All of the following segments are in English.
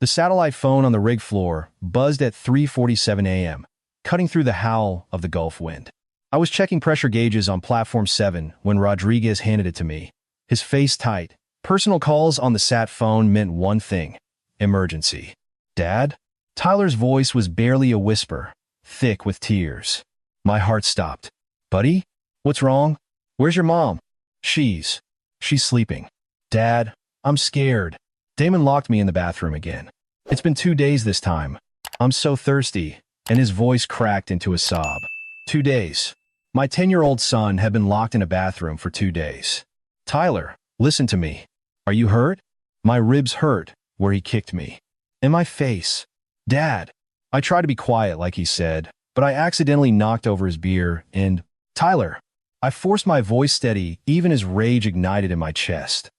The satellite phone on the rig floor buzzed at 3:47 a.m., cutting through the howl of the Gulf wind. I was checking pressure gauges on Platform 7 when Rodriguez handed it to me, his face tight. Personal calls on the sat phone meant one thing: emergency. "Dad?" Tyler's voice was barely a whisper, thick with tears. My heart stopped. "Buddy? What's wrong? Where's your mom?" She's sleeping." "Dad, I'm scared." Damon locked me in the bathroom again. "It's been 2 days this time. I'm so thirsty," and his voice cracked into a sob. 2 days. My 10-year-old son had been locked in a bathroom for 2 days. "Tyler, listen to me. Are you hurt?" My ribs hurt where he kicked me. In my face. "Dad." I tried to be quiet like he said, but I accidentally knocked over his beer and, "Tyler." I forced my voice steady even as rage ignited in my chest.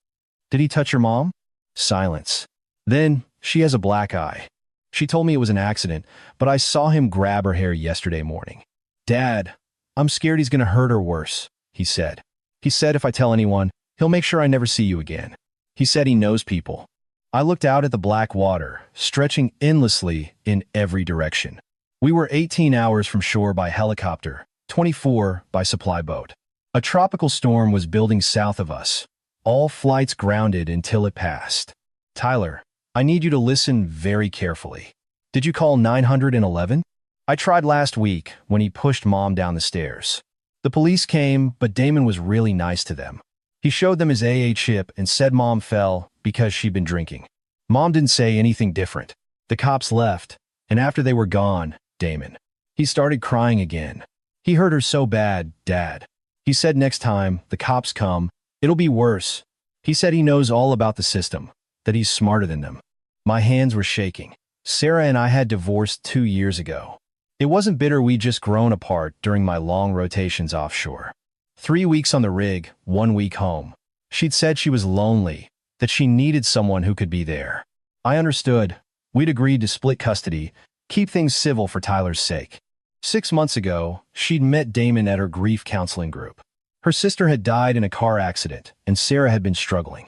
"Did he touch your mom?" Silence. Then, "She has a black eye. She told me it was an accident, but I saw him grab her hair yesterday morning." "Dad, I'm scared he's gonna hurt her worse," he said. "He said if I tell anyone, he'll make sure I never see you again. He said he knows people." I looked out at the black water, stretching endlessly in every direction. We were 18 hours from shore by helicopter, 24 by supply boat. A tropical storm was building south of us. All flights grounded until it passed. "Tyler, I need you to listen very carefully. Did you call 911? I tried last week when he pushed Mom down the stairs. The police came, but Damon was really nice to them. He showed them his AA chip and said Mom fell because she'd been drinking. Mom didn't say anything different. The cops left, and after they were gone, Damon. He started crying again. He hurt her so bad, Dad. He said next time the cops come, it'll be worse. He said he knows all about the system, that he's smarter than them." My hands were shaking. Sarah and I had divorced 2 years ago. It wasn't bitter, we'd just grown apart during my long rotations offshore. 3 weeks on the rig, 1 week home. She'd said she was lonely, that she needed someone who could be there. I understood. We'd agreed to split custody, keep things civil for Tyler's sake. 6 months ago, she'd met Damon at her grief counseling group. Her sister had died in a car accident, and Sarah had been struggling.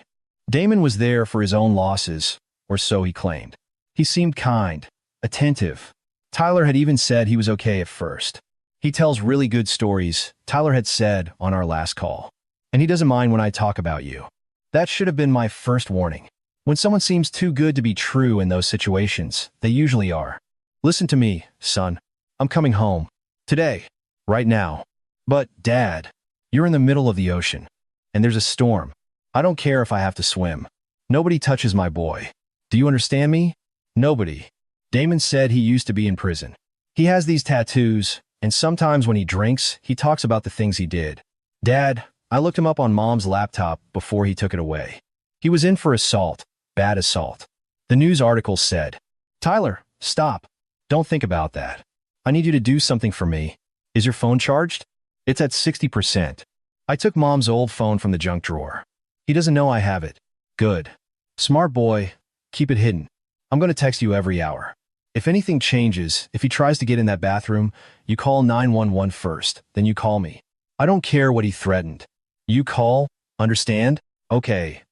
Damon was there for his own losses, or so he claimed. He seemed kind, attentive. Tyler had even said he was okay at first. "He tells really good stories," Tyler had said on our last call. "And he doesn't mind when I talk about you." That should have been my first warning. When someone seems too good to be true in those situations, they usually are. "Listen to me, son. I'm coming home. Today. Right now." "But, Dad, you're in the middle of the ocean. And there's a storm. I don't care if I have to swim. Nobody touches my boy. Do you understand me? Nobody." Damon said he used to be in prison. He has these tattoos, and sometimes when he drinks, he talks about the things he did. "Dad, I looked him up on Mom's laptop before he took it away. He was in for assault, bad assault. The news article said, 'Tyler, stop. Don't think about that. I need you to do something for me. Is your phone charged?' It's at 60%. I took Mom's old phone from the junk drawer. He doesn't know I have it. Good. Smart boy. Keep it hidden. I'm going to text you every hour. If anything changes, if he tries to get in that bathroom, you call 911 first, then you call me. I don't care what he threatened. You call, understand? Okay."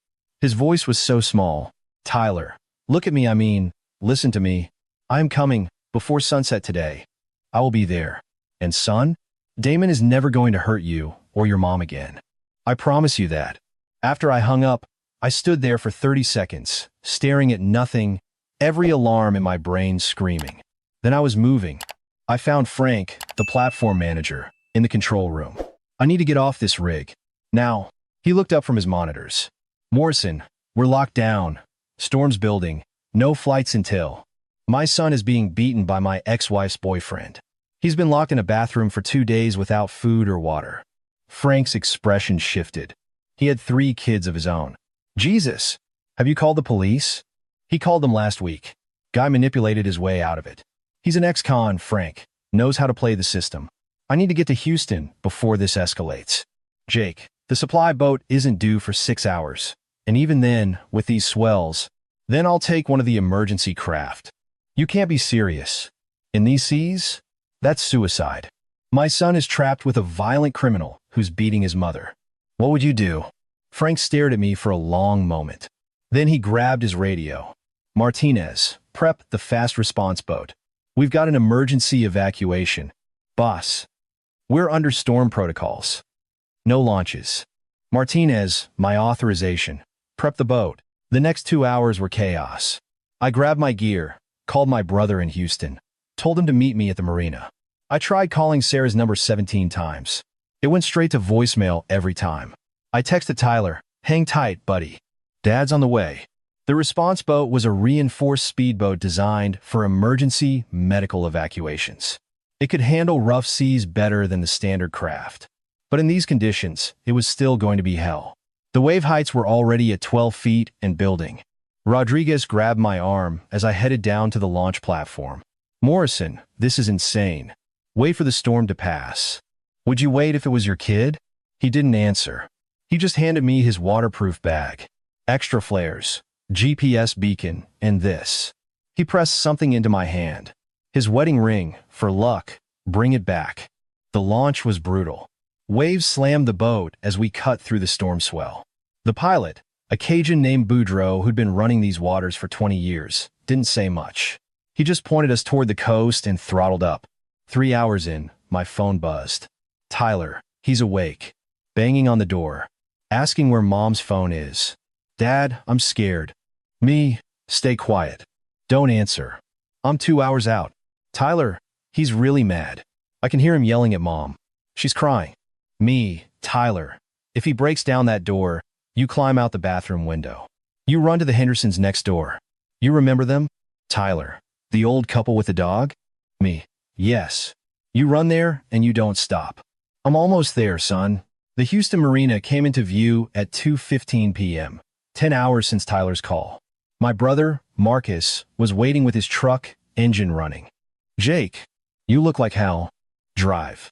His voice was so small. "Tyler, look at me, listen to me. I am coming, before sunset today. I will be there. And son, Damon is never going to hurt you or your mom again. I promise you that." After I hung up, I stood there for 30 seconds, staring at nothing, every alarm in my brain screaming. Then I was moving. I found Frank, the platform manager, in the control room. "I need to get off this rig. Now." He looked up from his monitors. "Morrison, we're locked down. Storm's building. No flights until. My son is being beaten by my ex-wife's boyfriend. He's been locked in a bathroom for 2 days without food or water." Frank's expression shifted. He had 3 kids of his own. "Jesus, have you called the police?" "He called them last week. Guy manipulated his way out of it. He's an ex-con, Frank. Knows how to play the system. I need to get to Houston before this escalates. Jake, the supply boat isn't due for 6 hours. And even then, with these swells, then I'll take one of the emergency craft. You can't be serious. In these seas? That's suicide. My son is trapped with a violent criminal who's beating his mother. What would you do?" Frank stared at me for a long moment. Then he grabbed his radio. Martinez, prep the fast response boat. We've got an emergency evacuation. Boss. We're under storm protocols. No launches. Martinez, my authorization. Prep the boat. The next 2 hours were chaos. I grabbed my gear, called my brother in Houston, told him to meet me at the marina. I tried calling Sarah's number 17 times. It went straight to voicemail every time. I texted Tyler, hang tight, buddy. Dad's on the way. The response boat was a reinforced speedboat designed for emergency medical evacuations. It could handle rough seas better than the standard craft. But in these conditions, it was still going to be hell. The wave heights were already at 12 feet and building. Rodriguez grabbed my arm as I headed down to the launch platform. Morrison, this is insane. Wait for the storm to pass. Would you wait if it was your kid? He didn't answer. He just handed me his waterproof bag. Extra flares, GPS beacon, and this. He pressed something into my hand. His wedding ring, for luck, bring it back. The launch was brutal. Waves slammed the boat as we cut through the storm swell. The pilot, a Cajun named Boudreaux who'd been running these waters for 20 years, didn't say much. He just pointed us toward the coast and throttled up. 3 hours in, my phone buzzed. Tyler, he's awake, banging on the door, asking where Mom's phone is. Dad, I'm scared. Me, stay quiet. Don't answer. I'm 2 hours out. Tyler, he's really mad. I can hear him yelling at Mom. She's crying. Me, Tyler, if he breaks down that door, you climb out the bathroom window. You run to the Hendersons next door. You remember them? Tyler, the old couple with the dog? Me, yes. You run there and you don't stop. I'm almost there, son. The Houston Marina came into view at 2:15 p.m., 10 hours since Tyler's call. My brother, Marcus, was waiting with his truck, engine running. Jake, you look like hell. Drive.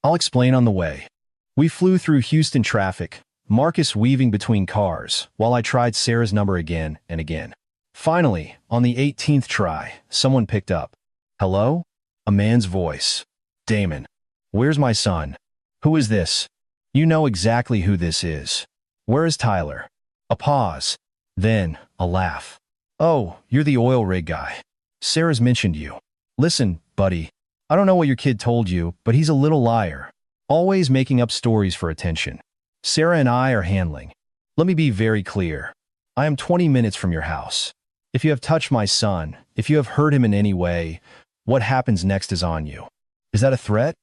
I'll explain on the way. We flew through Houston traffic, Marcus weaving between cars, while I tried Sarah's number again and again. Finally, on the 18th try, someone picked up. Hello? A man's voice. Damon. Where's my son? Who is this? You know exactly who this is. Where is Tyler? A pause. Then, a laugh. Oh, you're the oil rig guy. Sarah's mentioned you. Listen, buddy. I don't know what your kid told you, but he's a little liar. Always making up stories for attention. Sarah and I are handling. Let me be very clear. I am 20 minutes from your house. If you have touched my son, if you have hurt him in any way, what happens next is on you. Is that a threat?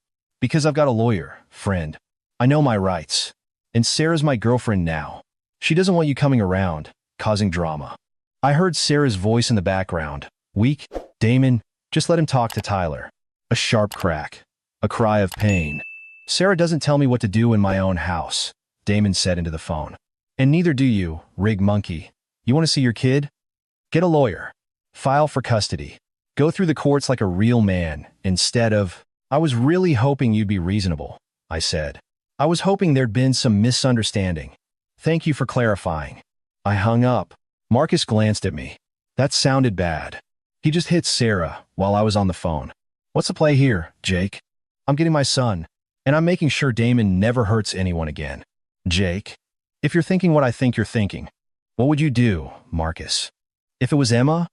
Because I've got a lawyer, friend. I know my rights. And Sarah's my girlfriend now. She doesn't want you coming around, causing drama. I heard Sarah's voice in the background. Weak, Damon, just let him talk to Tyler. A sharp crack. A cry of pain. Sarah doesn't tell me what to do in my own house, Damon said into the phone. And neither do you, rig monkey. You want to see your kid? Get a lawyer. File for custody. Go through the courts like a real man, instead of, I was really hoping you'd be reasonable, I said. I was hoping there'd been some misunderstanding. Thank you for clarifying. I hung up. Marcus glanced at me. That sounded bad. He just hit Sarah while I was on the phone. What's the play here, Jake? I'm getting my son, and I'm making sure Damon never hurts anyone again. Jake, if you're thinking what I think you're thinking, what would you do, Marcus? If it was Emma?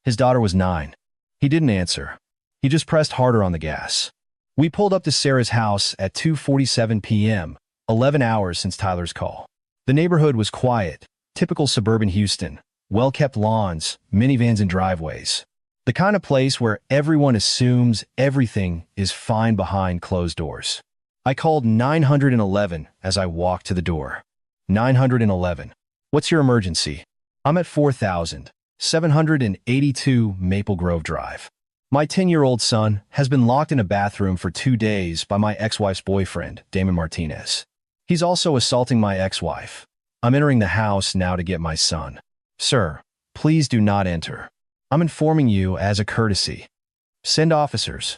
His daughter was 9. He didn't answer. He just pressed harder on the gas. We pulled up to Sarah's house at 2:47 p.m., 11 hours since Tyler's call. The neighborhood was quiet, typical suburban Houston, well-kept lawns, minivans and driveways. The kind of place where everyone assumes everything is fine behind closed doors. I called 911 as I walked to the door. 911. What's your emergency? I'm at 4782 Maple Grove Drive. My 10-year-old son has been locked in a bathroom for 2 days by my ex-wife's boyfriend, Damon Martinez. He's also assaulting my ex-wife. I'm entering the house now to get my son. Sir, please do not enter. I'm informing you as a courtesy. Send officers.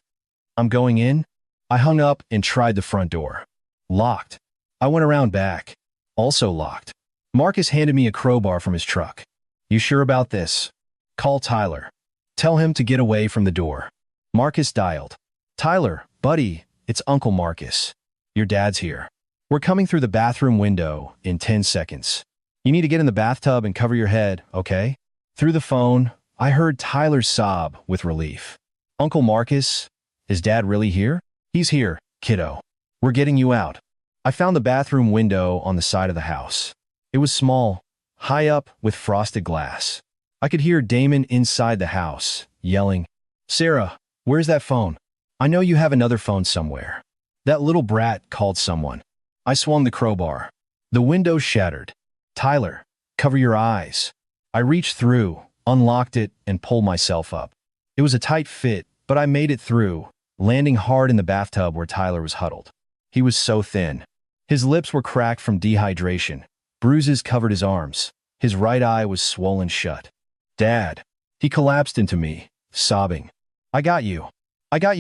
I'm going in. I hung up and tried the front door. Locked. I went around back. Also locked. Marcus handed me a crowbar from his truck. You sure about this? Call Tyler. Tell him to get away from the door. Marcus dialed. Tyler, buddy, it's Uncle Marcus. Your dad's here. We're coming through the bathroom window in 10 seconds. You need to get in the bathtub and cover your head, okay? Through the phone, I heard Tyler sob with relief. Uncle Marcus, is Dad really here? He's here, kiddo. We're getting you out. I found the bathroom window on the side of the house. It was small, high up with frosted glass. I could hear Damon inside the house, yelling, "Sarah, where's that phone? I know you have another phone somewhere." That little brat called someone. I swung the crowbar. The window shattered. "Tyler, cover your eyes." I reached through, unlocked it, and pulled myself up. It was a tight fit, but I made it through, landing hard in the bathtub where Tyler was huddled. He was so thin. His lips were cracked from dehydration. Bruises covered his arms. His right eye was swollen shut. "Dad." He collapsed into me, sobbing. I got you,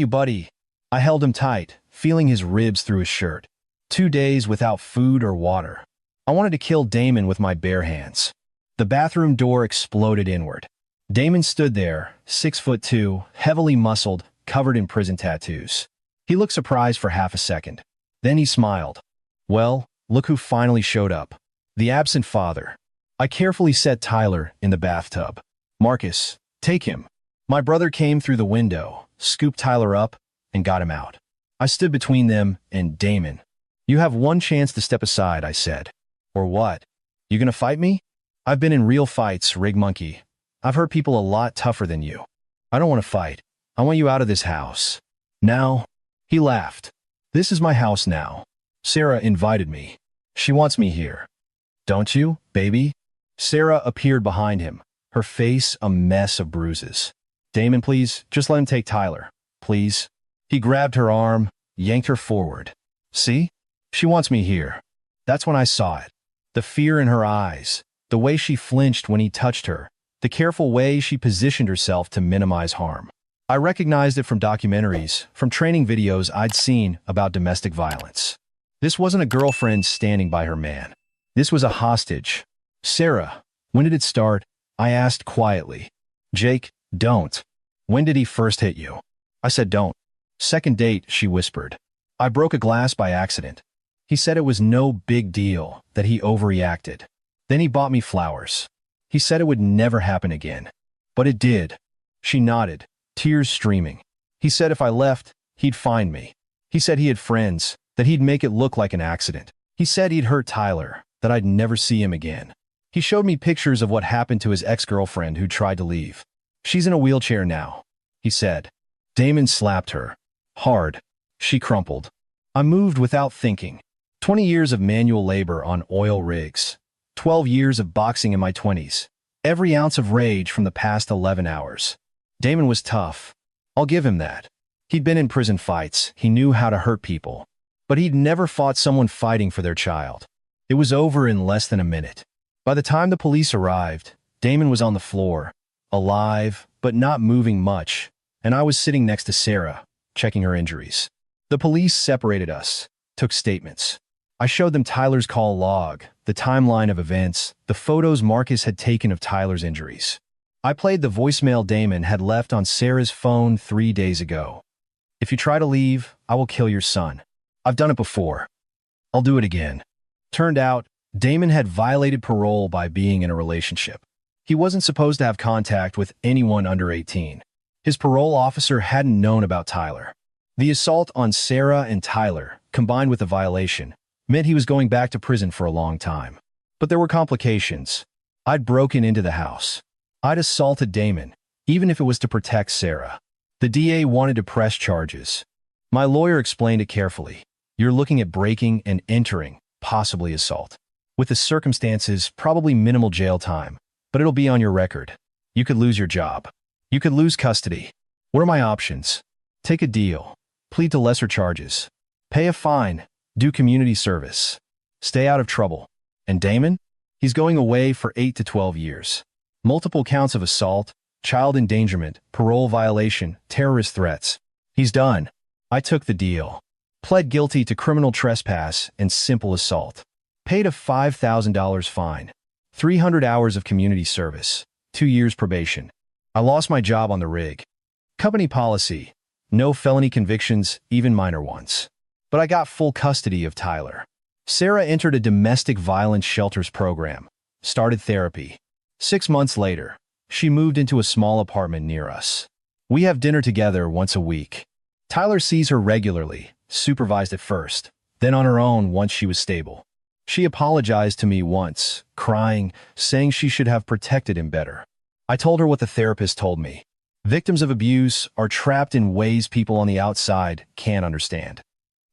buddy." I held him tight, feeling his ribs through his shirt. 2 days without food or water. I wanted to kill Damon with my bare hands. The bathroom door exploded inward. Damon stood there, 6'2", heavily muscled, covered in prison tattoos. He looked surprised for half a second. Then he smiled. "Well, look who finally showed up. The absent father." I carefully set Tyler in the bathtub. "Marcus, take him." My brother came through the window, scooped Tyler up, and got him out. I stood between them and Damon. "You have one chance to step aside," I said. "Or what? You gonna fight me?" "I've been in real fights, Rig Monkey. I've hurt people a lot tougher than you. I don't want to fight. I want you out of this house. Now." He laughed. "This is my house now. Sarah invited me. She wants me here. Don't you, baby?" Sarah appeared behind him, her face a mess of bruises. "Damon, please, just let him take Tyler. Please." He grabbed her arm, yanked her forward. "See? She wants me here." That's when I saw it. The fear in her eyes, the way she flinched when he touched her, the careful way she positioned herself to minimize harm. I recognized it from documentaries, from training videos I'd seen about domestic violence. This wasn't a girlfriend standing by her man. This was a hostage. "Sarah, when did it start?" I asked quietly. "Jake, don't." "When did he first hit you?" I said don't. "Second date," she whispered. "I broke a glass by accident. He said it was no big deal, that he overreacted. Then he bought me flowers. He said it would never happen again. But it did." She nodded, tears streaming. "He said if I left, he'd find me. He said he had friends, that he'd make it look like an accident. He said he'd hurt Tyler, that I'd never see him again. He showed me pictures of what happened to his ex-girlfriend who tried to leave. She's in a wheelchair now," he said. Damon slapped her. Hard. She crumpled. I moved without thinking. 20 years of manual labor on oil rigs. 12 years of boxing in my 20s. Every ounce of rage from the past 11 hours. Damon was tough. I'll give him that. He'd been in prison fights. He knew how to hurt people. But he'd never fought someone fighting for their child. It was over in less than a minute. By the time the police arrived, Damon was on the floor, alive, but not moving much, and I was sitting next to Sarah, checking her injuries. The police separated us, took statements. I showed them Tyler's call log, the timeline of events, the photos Marcus had taken of Tyler's injuries. I played the voicemail Damon had left on Sarah's phone 3 days ago. "If you try to leave, I will kill your son. I've done it before. I'll do it again." Turned out, Damon had violated parole by being in a relationship. He wasn't supposed to have contact with anyone under 18. His parole officer hadn't known about Tyler. The assault on Sarah and Tyler, combined with the violation, meant he was going back to prison for a long time. But there were complications. I'd broken into the house. I'd assaulted Damon, even if it was to protect Sarah. The DA wanted to press charges. My lawyer explained it carefully. "You're looking at breaking and entering, possibly assault. With the circumstances, probably minimal jail time, but it'll be on your record. You could lose your job. You could lose custody. What are my options? Take a deal. Plead to lesser charges. Pay a fine. Do community service. Stay out of trouble." And Damon? He's going away for 8 to 12 years. Multiple counts of assault, child endangerment, parole violation, terrorist threats. He's done. I took the deal. Pled guilty to criminal trespass and simple assault. Paid a $5,000 fine. 300 hours of community service. 2 years probation. I lost my job on the rig. Company policy. No felony convictions, even minor ones. But I got full custody of Tyler. Sarah entered a domestic violence shelters program. Started therapy. 6 months later, She moved into a small apartment near us. We have dinner together once a week. Tyler sees her regularly, supervised at first, then on her own once she was stable. She apologized to me once, crying, saying she should have protected him better. I told her what the therapist told me. Victims of abuse are trapped in ways people on the outside can't understand.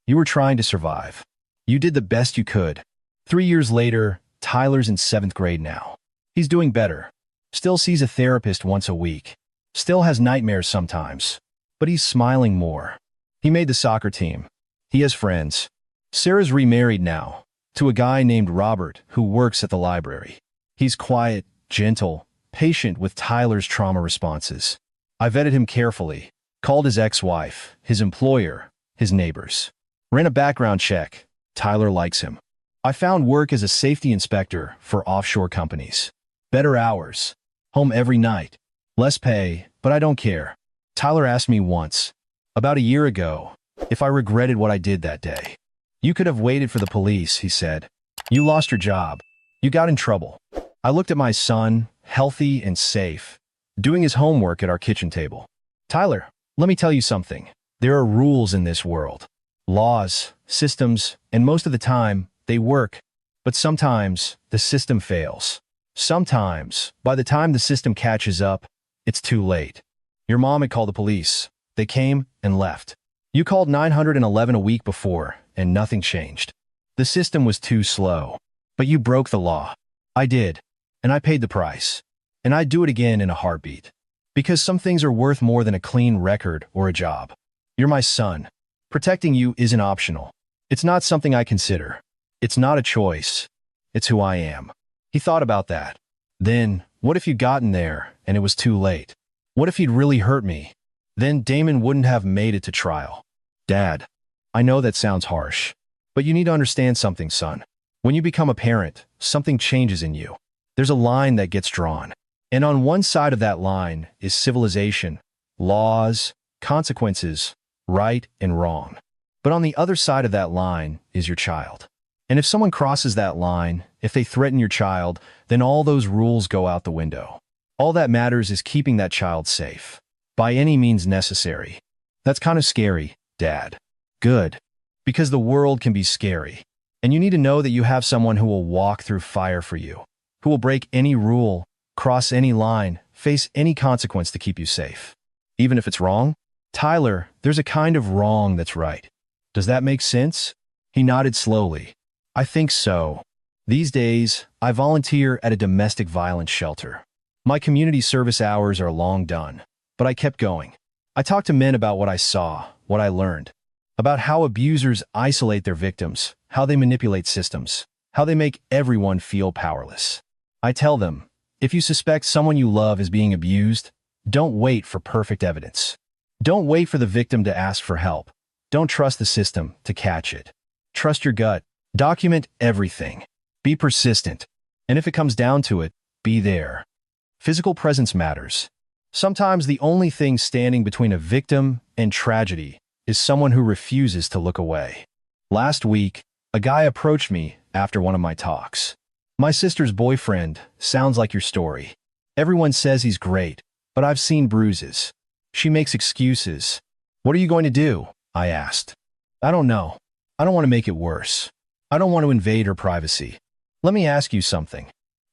You were trying to survive. You did the best you could. 3 years later, Tyler's in 7th grade now. He's doing better. Still sees a therapist once a week. Still has nightmares sometimes. But he's smiling more. He made the soccer team. He has friends. Sarah's remarried now, to a guy named Robert who works at the library. He's quiet, gentle, patient with Tyler's trauma responses. I vetted him carefully, called his ex-wife, his employer, his neighbors. Ran a background check. Tyler likes him. I found work as a safety inspector for offshore companies. Better hours. Home every night. Less pay, but I don't care. Tyler asked me once, about a year ago, if I regretted what I did that day. You could have waited for the police, he said. You lost your job. You got in trouble. I looked at my son, healthy and safe, doing his homework at our kitchen table. Tyler, let me tell you something. There are rules in this world. Laws, systems, and most of the time, they work. But sometimes, the system fails. Sometimes, by the time the system catches up, it's too late. Your mom had called the police. They came and left. You called 911 a week before, and nothing changed. The system was too slow. But you broke the law. I did. And I paid the price. And I'd do it again in a heartbeat. Because some things are worth more than a clean record or a job. You're my son. Protecting you isn't optional. It's not something I consider. It's not a choice. It's who I am. He thought about that. Then, what if you'd gotten there and it was too late? What if he'd really hurt me? Then Damon wouldn't have made it to trial. Dad, I know that sounds harsh, but you need to understand something, son. When you become a parent, something changes in you. There's a line that gets drawn. And on one side of that line is civilization, laws, consequences, right and wrong. But on the other side of that line is your child. And if someone crosses that line, if they threaten your child, then all those rules go out the window. All that matters is keeping that child safe. By any means necessary. That's kind of scary, Dad. Good. Because the world can be scary. And you need to know that you have someone who will walk through fire for you. Who will break any rule, cross any line, face any consequence to keep you safe. Even if it's wrong? Tyler, there's a kind of wrong that's right. Does that make sense? He nodded slowly. I think so. These days, I volunteer at a domestic violence shelter. My community service hours are long done. But I kept going. I talked to men about what I saw, what I learned. About how abusers isolate their victims, how they manipulate systems, how they make everyone feel powerless. I tell them, if you suspect someone you love is being abused, don't wait for perfect evidence. Don't wait for the victim to ask for help. Don't trust the system to catch it. Trust your gut. Document everything. Be persistent. And if it comes down to it, be there. Physical presence matters. Sometimes the only thing standing between a victim and tragedy is someone who refuses to look away. Last week, a guy approached me after one of my talks. My sister's boyfriend sounds like your story. Everyone says he's great, but I've seen bruises. She makes excuses. What are you going to do? I asked. I don't know. I don't want to make it worse. I don't want to invade her privacy. Let me ask you something.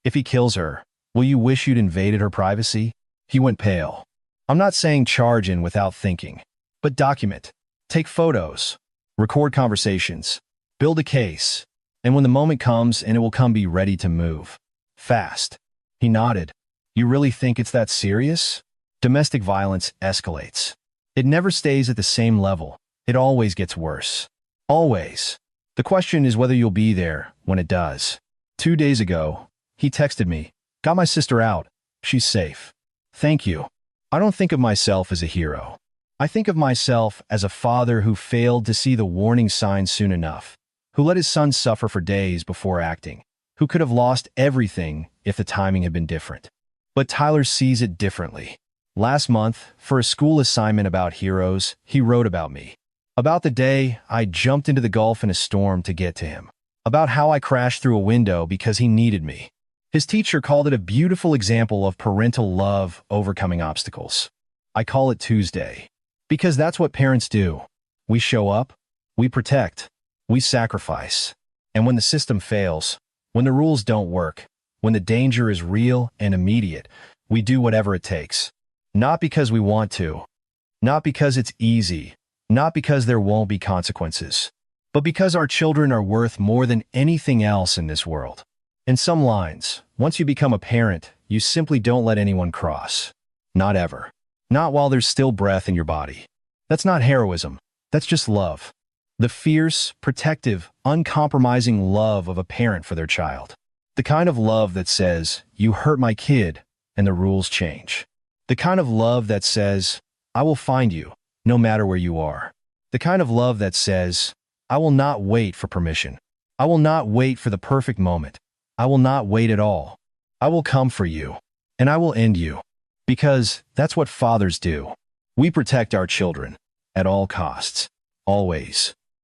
If he kills her, will you wish you'd invaded her privacy? He went pale. I'm not saying charge in without thinking, but document. Take photos. Record conversations. Build a case. And when the moment comes, and it will come, be ready to move. Fast. He nodded. You really think it's that serious? Domestic violence escalates. It never stays at the same level. It always gets worse. Always. The question is whether you'll be there when it does. 2 days ago, he texted me. Got my sister out. She's safe. Thank you. I don't think of myself as a hero. I think of myself as a father who failed to see the warning signs soon enough, who let his son suffer for days before acting, who could have lost everything if the timing had been different. But Tyler sees it differently. Last month, for a school assignment about heroes, he wrote about me. About the day I jumped into the Gulf in a storm to get to him. About how I crashed through a window because he needed me. His teacher called it a beautiful example of parental love overcoming obstacles. I call it Tuesday. Because that's what parents do. We show up, we protect, we sacrifice. And when the system fails, when the rules don't work, when the danger is real and immediate, we do whatever it takes. Not because we want to, not because it's easy, not because there won't be consequences, but because our children are worth more than anything else in this world. In some lines, once you become a parent, you simply don't let anyone cross. Not ever. Not while there's still breath in your body. That's not heroism. That's just love. The fierce, protective, uncompromising love of a parent for their child. The kind of love that says, "You hurt my kid," and the rules change. The kind of love that says, "I will find you, no matter where you are." The kind of love that says, "I will not wait for permission. I will not wait for the perfect moment. I will not wait at all. I will come for you, and I will end you." Because that's what fathers do. We protect our children, at all costs, always.